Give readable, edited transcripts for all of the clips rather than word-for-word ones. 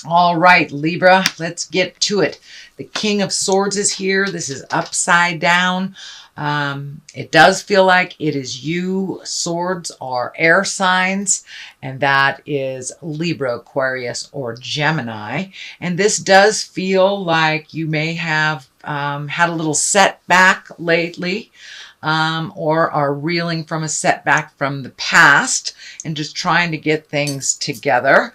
All right, Libra, let's get to it. The King of Swords is here. This is upside down. It does feel like it is you. Swords are air signs, and that is Libra, Aquarius, or Gemini. And this does feel like you may have had a little setback lately. Or are reeling from a setback from the past and just trying to get things together.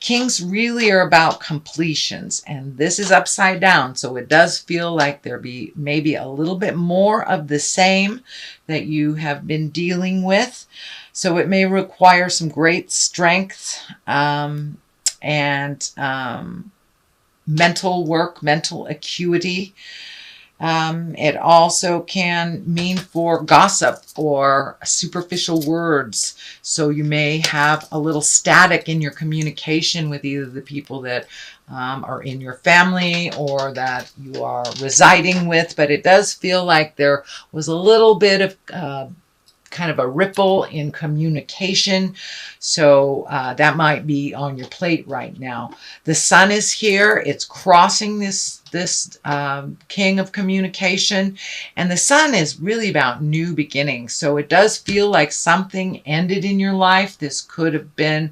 Kings really are about completions, and this is upside down, so it does feel like there be maybe a little bit more of the same that you have been dealing with. So it may require some great strength and mental work, mental acuity. It also can mean for gossip or superficial words. So you may have a little static in your communication with either the people that are in your family or that you are residing with. But it does feel like there was a little bit of kind of a ripple in communication. So that might be on your plate right now. The sun is here. It's crossing this king of communication. And the sun is really about new beginnings. So it does feel like something ended in your life. This could have been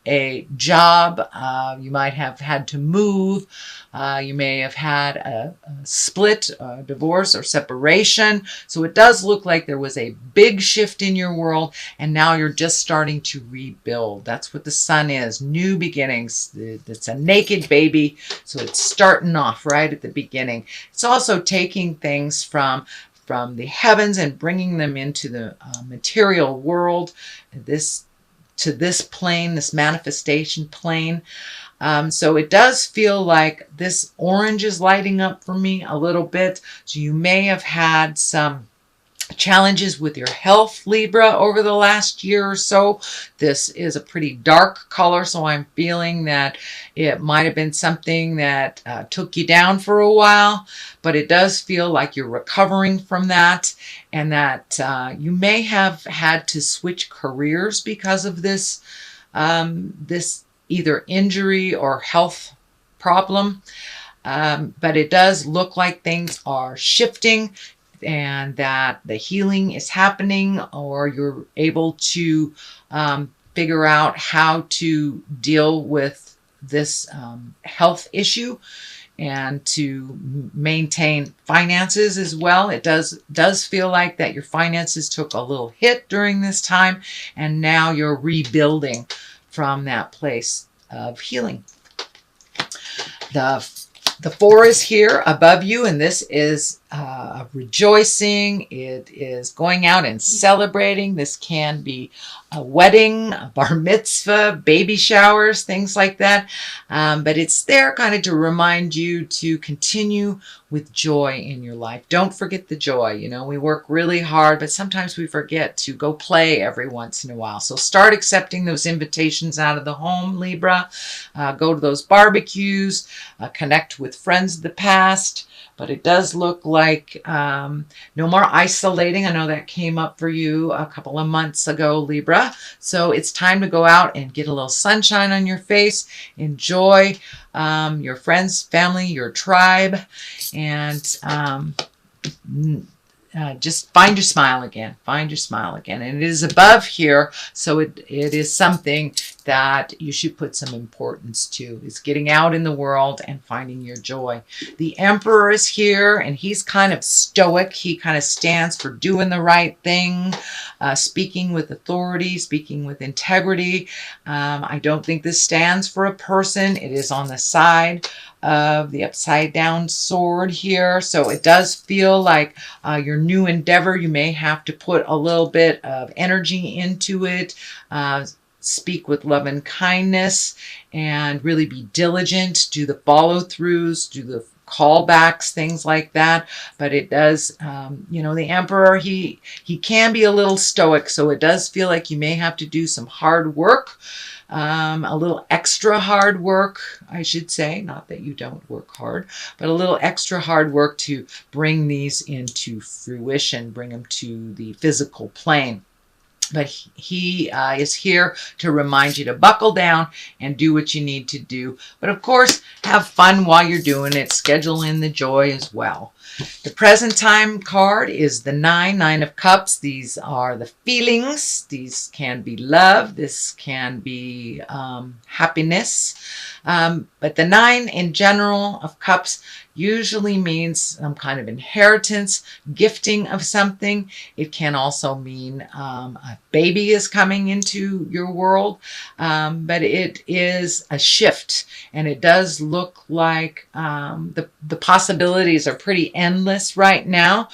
a job. You might have had to move. You may have had a split, a divorce, or separation. So it does look like there was a big shift in your world, and now you're just starting to rebuild. That's what the sun is, new beginnings. It's a naked baby, so it's starting off right at the beginning. It's also taking things from the heavens and bringing them into the material world. To this plane, this manifestation plane. So it does feel like this orange is lighting up for me a little bit. So you may have had some challenges with your health, Libra, over the last year or so. This is a pretty dark color, so I'm feeling that it might have been something that took you down for a while, but it does feel like you're recovering from that, and that you may have had to switch careers because of this this either injury or health problem. But it does look like things are shifting and that the healing is happening, or you're able to figure out how to deal with this health issue and to maintain finances as well. It does feel like that your finances took a little hit during this time, and now you're rebuilding from that place of healing. The four is here above you, and this is rejoicing. It is going out and celebrating. This can be a wedding, a bar mitzvah, baby showers, things like that. But it's there kind of to remind you to continue with joy in your life. Don't forget the joy. You know, we work really hard, but sometimes we forget to go play every once in a while. So start accepting those invitations out of the home, Libra. Go to those barbecues, connect with friends of the past. But it does look like no more isolating. I know that came up for you a couple of months ago, Libra. So it's time to go out and get a little sunshine on your face. Enjoy your friends, family, your tribe, and just find your smile again. Find your smile again. And it is above here, so it is something that you should put some importance to. Is getting out in the world and finding your joy. The Emperor is here, and he's kind of stoic. He kind of stands for doing the right thing, speaking with authority, speaking with integrity. I don't think this stands for a person. It is on the side of the upside down sword here. So it does feel like your new endeavor, you may have to put a little bit of energy into it. Speak with love and kindness, and really be diligent. Do the follow-throughs, do the callbacks, things like that. But it does, the Emperor, he can be a little stoic, so it does feel like you may have to do some hard work. A little extra hard work, I should say. Not that you don't work hard, but a little extra hard work to bring these into fruition, bring them to the physical plane. But he is here to remind you to buckle down and do what you need to do. But of course, have fun while you're doing it. Schedule in the joy as well. The present time card is the Nine of Cups. These are the feelings. These can be love. This can be happiness. But the 9 in general of Cups usually means some kind of inheritance, gifting of something. It can also mean a baby is coming into your world, but it is a shift, and it does look like the possibilities are pretty endless right now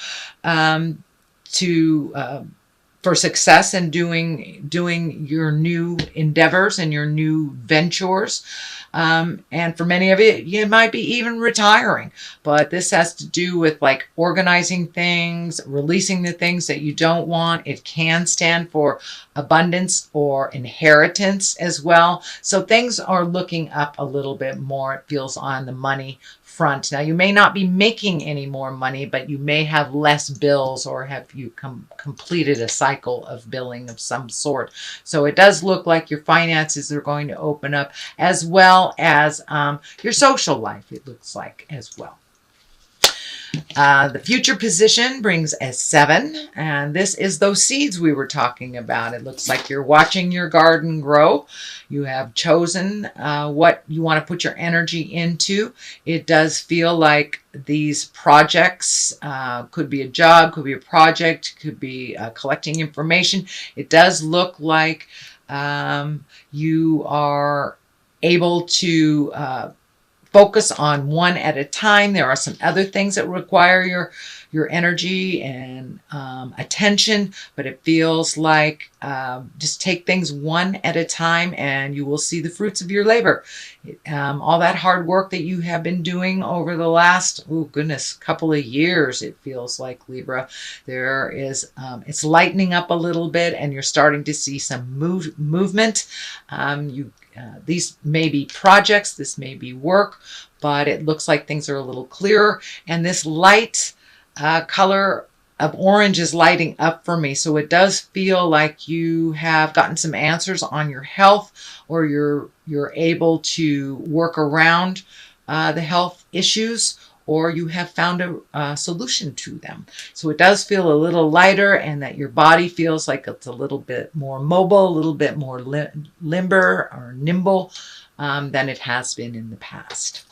for success in doing your new endeavors and your new ventures. And for many of you might be even retiring, but this has to do with like organizing things, releasing the things that you don't want. It can stand for abundance or inheritance as well. So things are looking up a little bit more, it feels, on the money front. Now, you may not be making any more money, but you may have less bills, or have you completed a cycle of billing of some sort. So it does look like your finances are going to open up, as well as your social life, it looks like, as well. The future position brings a 7, and this is those seeds we were talking about. It looks like you're watching your garden grow. You have chosen what you want to put your energy into. It does feel like these projects could be a job, could be a project, could be collecting information. It does look like you are able to focus on one at a time. There are some other things that require your energy and attention, but it feels like just take things one at a time and you will see the fruits of your labor. All that hard work that you have been doing over the last, couple of years, it feels like, Libra, there is, it's lightening up a little bit, and you're starting to see some movement. These may be projects, this may be work, but it looks like things are a little clearer. And this light color of orange is lighting up for me. So it does feel like you have gotten some answers on your health, or you're able to work around the health issues, or you have found a solution to them. So it does feel a little lighter, and that your body feels like it's a little bit more mobile, a little bit more limber or nimble than it has been in the past.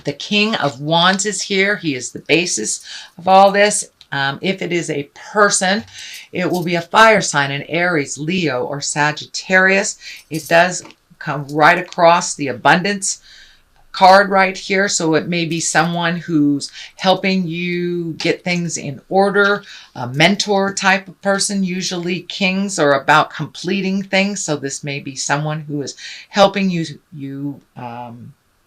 The King of Wands is here. He is the basis of all this. If it is a person, it will be a fire sign, an Aries, Leo, or Sagittarius. It does come right across the abundance card right here. So it may be someone who's helping you get things in order, a mentor type of person. Usually kings are about completing things. So this may be someone who is helping you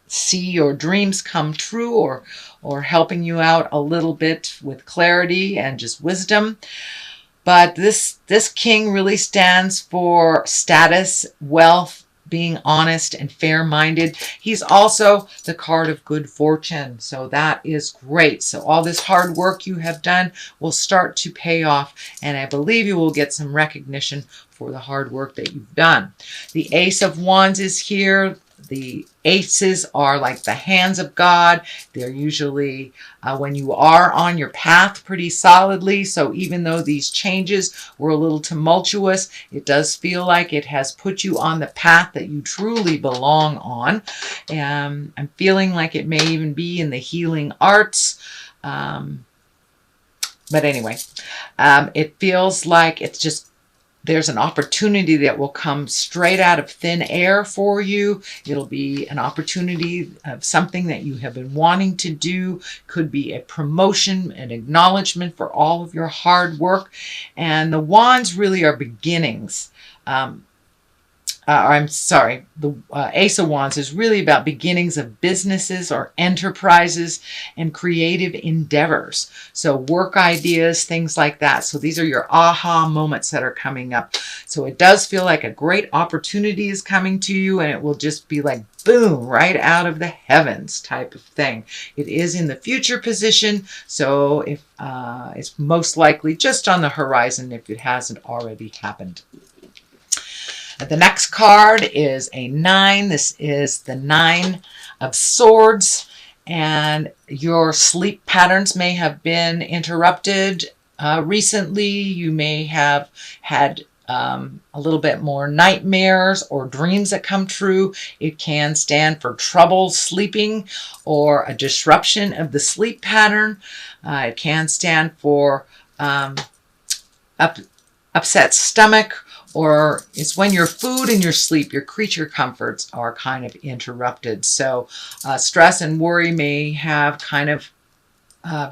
see your dreams come true, or helping you out a little bit with clarity and just wisdom. But this king really stands for status, wealth, being honest and fair-minded. He's also the card of good fortune. So that is great. So all this hard work you have done will start to pay off, and I believe you will get some recognition for the hard work that you've done. The Ace of Wands is here. The aces are like the hands of God. They're usually when you are on your path pretty solidly. So even though these changes were a little tumultuous, it does feel like it has put you on the path that you truly belong on. I'm feeling like it may even be in the healing arts. But anyway, it feels like it's just, there's an opportunity that will come straight out of thin air for you. It'll be an opportunity of something that you have been wanting to do. Could be a promotion, an acknowledgement for all of your hard work. And the wands really are beginnings. I'm sorry, the Ace of Wands is really about beginnings of businesses or enterprises and creative endeavors. So work ideas, things like that. So these are your aha moments that are coming up. So it does feel like a great opportunity is coming to you, and it will just be like boom, right out of the heavens type of thing. It is in the future position, so if it's most likely just on the horizon if it hasn't already happened. The next card is a 9. This is the 9 of Swords, and your sleep patterns may have been interrupted recently. You may have had a little bit more nightmares or dreams that come true. It can stand for trouble sleeping or a disruption of the sleep pattern. It can stand for upset stomach, or it's when your food and your sleep, your creature comforts are kind of interrupted. So stress and worry may have kind of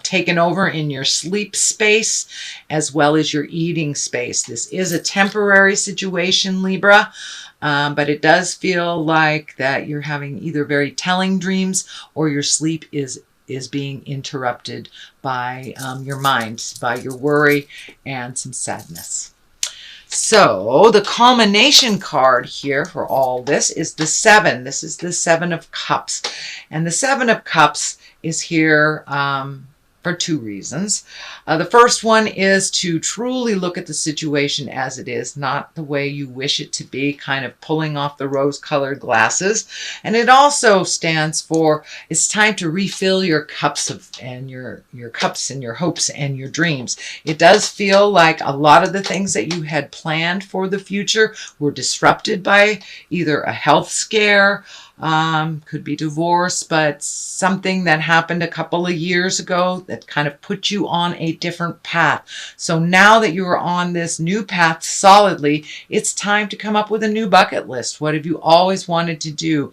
taken over in your sleep space as well as your eating space. This is a temporary situation, Libra, but it does feel like that you're having either very telling dreams or your sleep is being interrupted by your mind, by your worry and some sadness. So the culmination card here for all this is the 7. This is the 7 of Cups. And the 7 of Cups is here for 2 reasons. The first one is to truly look at the situation as it is, not the way you wish it to be, kind of pulling off the rose-colored glasses. And it also stands for it's time to refill your cups and your cups and your hopes and your dreams. It does feel like a lot of the things that you had planned for the future were disrupted by either a health scare, could be divorce, but something that happened a couple of years ago that kind of put you on a different path. So now that you are on this new path solidly, it's time to come up with a new bucket list. What have you always wanted to do?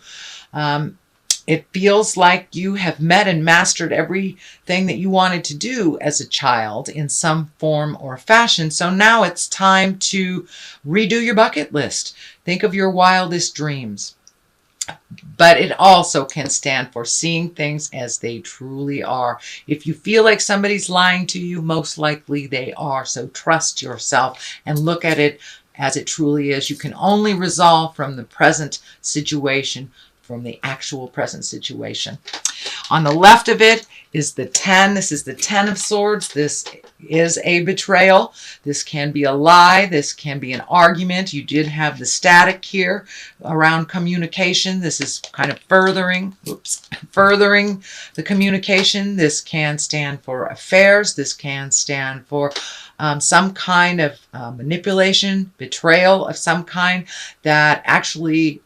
It feels like you have met and mastered everything that you wanted to do as a child in some form or fashion. So now it's time to redo your bucket list. Think of your wildest dreams. But it also can stand for seeing things as they truly are. If you feel like somebody's lying to you, most likely they are. So trust yourself and look at it as it truly is. You can only resolve from the present situation, from the actual present situation. On the left of it is the 10. This is the 10 of Swords. This is a betrayal. This can be a lie. This can be an argument. You did have the static here around communication. This is kind of furthering the communication. This can stand for affairs. This can stand for some kind of manipulation, betrayal of some kind that actually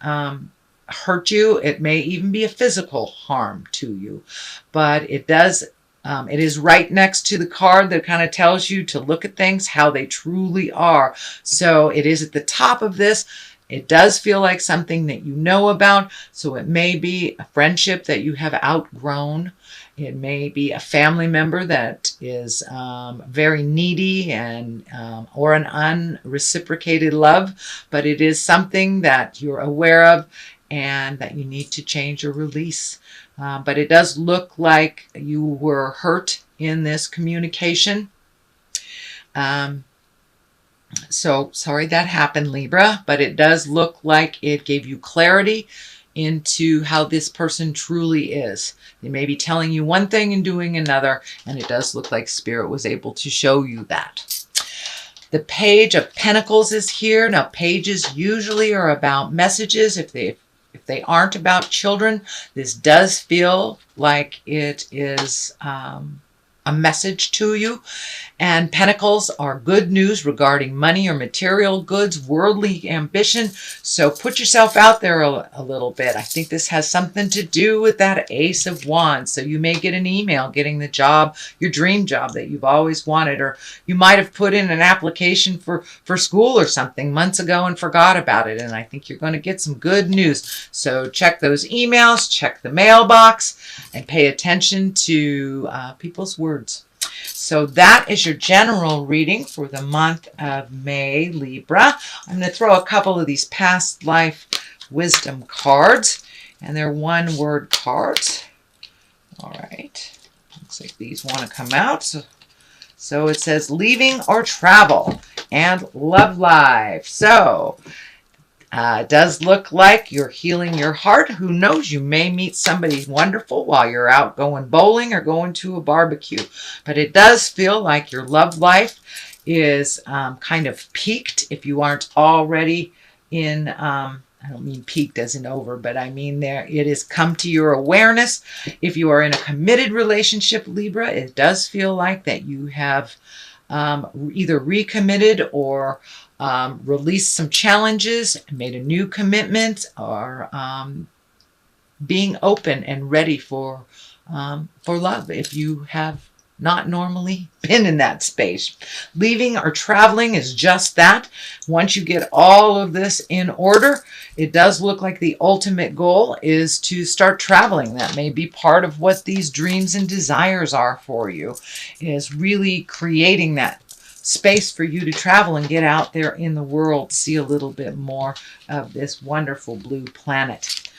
hurt you. It may even be a physical harm to you, but it does it is right next to the card that kind of tells you to look at things how they truly are. So it is at the top of this. It does feel like something that you know about. So it may be a friendship that you have outgrown. It may be a family member that is very needy and or an unreciprocated love, but it is something that you're aware of and that you need to change or release. But it does look like you were hurt in this communication. So sorry that happened, Libra, but it does look like it gave you clarity into how this person truly is. They may be telling you one thing and doing another, and it does look like Spirit was able to show you that. The Page of Pentacles is here. Now, pages usually are about messages. If they aren't about children, this does feel like it is a message to you. And pentacles are good news regarding money or material goods, worldly ambition. So put yourself out there a little bit. I think this has something to do with that Ace of Wands. So you may get an email getting the job, your dream job that you've always wanted, or you might have put in an application for school or something months ago and forgot about it. And I think you're going to get some good news. So check those emails, check the mailbox, and pay attention to people's words. So that is your general reading for the month of May, Libra. I'm going to throw a couple of these past life wisdom cards, and they're one-word cards. All right. Looks like these want to come out. So it says leaving or travel and love life. So it does look like you're healing your heart. Who knows? You may meet somebody wonderful while you're out going bowling or going to a barbecue. But it does feel like your love life is kind of peaked if you aren't already in... I don't mean peaked as in over, but I mean there it has come to your awareness. If you are in a committed relationship, Libra, it does feel like that you have either recommitted or released some challenges, made a new commitment, or being open and ready for love if you have not normally been in that space. Leaving or traveling is just that. Once you get all of this in order, it does look like the ultimate goal is to start traveling. That may be part of what these dreams and desires are for you, is really creating that space for you to travel and get out there in the world, see a little bit more of this wonderful blue planet.